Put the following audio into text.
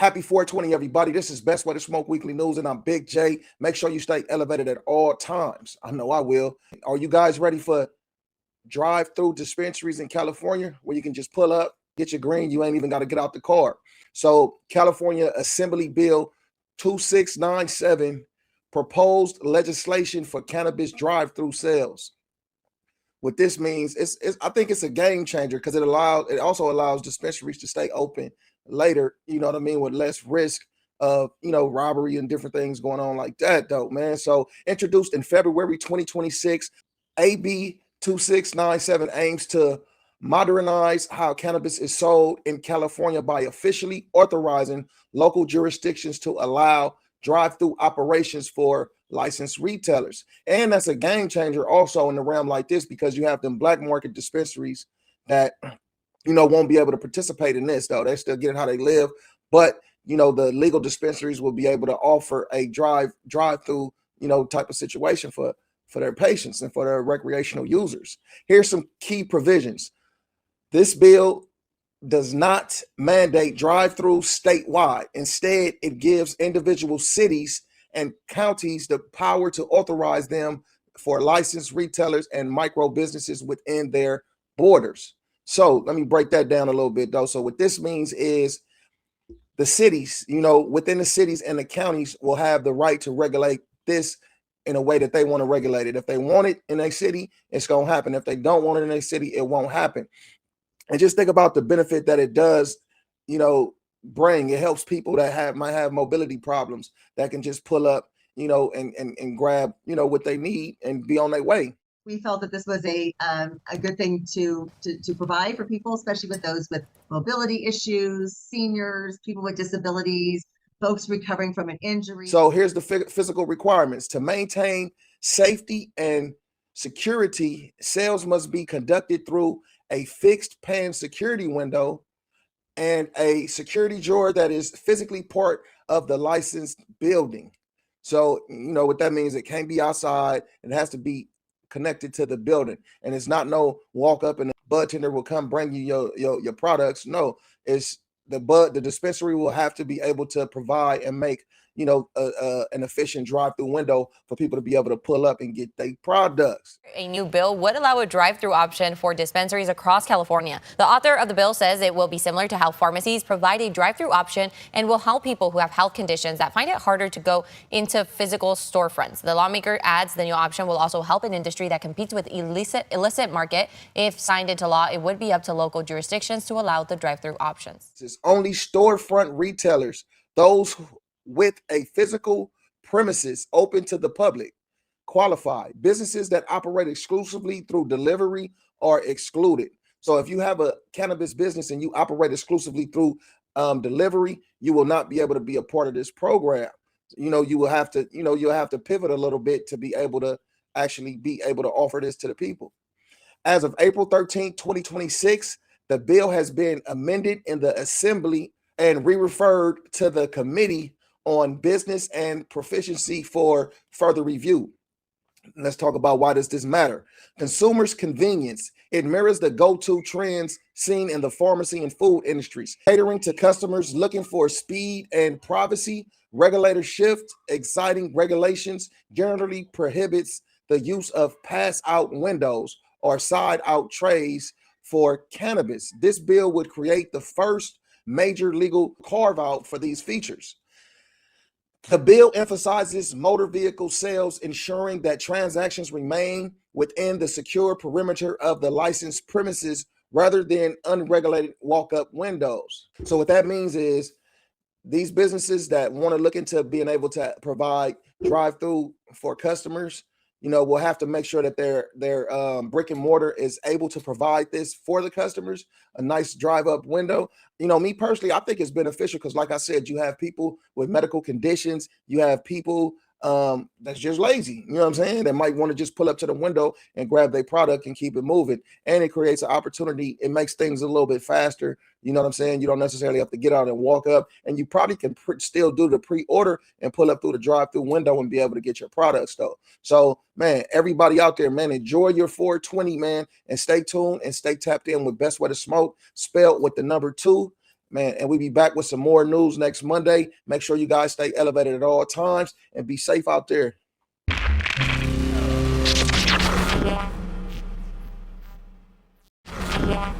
Happy 420, everybody. This is Best Way to Smoke Weekly News, and I'm Big J. Make sure you stay elevated at all times. I know I will. Are you guys ready for drive-through dispensaries in California where you can just pull up, get your green, you ain't even got to get out the car? So California Assembly Bill 2697 proposed legislation for cannabis drive-through sales. What this means is I think it's a game changer because it also allows dispensaries to stay open later, you know what I mean, with less risk of, robbery and different things going on like that, though, man. So introduced in February 2026, AB 2697 aims to modernize how cannabis is sold in California by officially authorizing local jurisdictions to allow drive-through operations for licensed retailers. And that's a game changer also in the realm like this, because you have them black market dispensaries that won't be able to participate in this, though. They're still getting how they live, but the legal dispensaries will be able to offer a drive-through type of situation for their patients and for their recreational users. Here's some key provisions. This bill does not mandate drive-through statewide. Instead, it gives individual cities and counties the power to authorize them for licensed retailers and micro businesses within their borders. So let me break that down a little bit, though. So what this means is the cities, within the cities and the counties will have the right to regulate this in a way that they want to regulate it. If they want it in a city, it's going to happen. If they don't want it in a city, it won't happen. And just think about the benefit that it does, bring. It helps people that might have mobility problems that can just pull up, and grab, what they need and be on their way. We felt that this was a good thing to provide for people, especially with those with mobility issues, seniors, people with disabilities, folks recovering from an injury. So here's the physical requirements. To maintain safety and security, sales must be conducted through a fixed pan security window and a security drawer that is physically part of the licensed building. So, what that means, it can't be outside. It has to be connected to the building. And it's not no walk up and the bud tender will come bring you your products. No, it's the dispensary will have to be able to provide and make an efficient drive-through window for people to be able to pull up and get their products. A new bill would allow a drive-through option for dispensaries across California. The author of the bill says it will be similar to how pharmacies provide a drive-through option and will help people who have health conditions that find it harder to go into physical storefronts. The lawmaker adds the new option will also help an industry that competes with illicit market. If signed into law, it would be up to local jurisdictions to allow the drive-through options. It's only storefront retailers, those with a physical premises open to the public, qualify. Businesses that operate exclusively through delivery are excluded. So if you have a cannabis business and you operate exclusively through delivery, you will not be able to be a part of this program. You will have to, you'll have to pivot a little bit to be able to actually be able to offer this to the people. As of April 13, 2026, the bill has been amended in the Assembly and re-referred to the Committee on Business and Proficiency for further review. Let's talk about why does this matter. Consumers' convenience. It mirrors the go-to trends seen in the pharmacy and food industries. Catering to customers looking for speed and privacy, regulator shift, exciting regulations generally prohibits the use of pass-out windows or side-out trays for cannabis. This bill would create the first major legal carve-out for these features. The bill emphasizes motor vehicle sales, ensuring that transactions remain within the secure perimeter of the licensed premises rather than unregulated walk-up windows. So what that means is these businesses that want to look into being able to provide drive-through for customers, will have to make sure that their brick and mortar is able to provide this for the customers, a nice drive-up window. Me personally, I think it's beneficial because, like I said, you have people with medical conditions, you have people that's just lazy, you know what I'm saying, that might want to just pull up to the window and grab their product and keep it moving. And it creates an opportunity. It makes things a little bit faster. You know what I'm saying? You don't necessarily have to get out and walk up, and you probably can still do the pre-order and pull up through the drive-through window and be able to get your products, though. So, man, everybody out there, man, enjoy your 420, man, and stay tuned and stay tapped in with Best Way to Smoke, spelled with the number 2 man. And we'll be back with some more news next Monday. Make sure you guys stay elevated at all times and be safe out there. Yeah.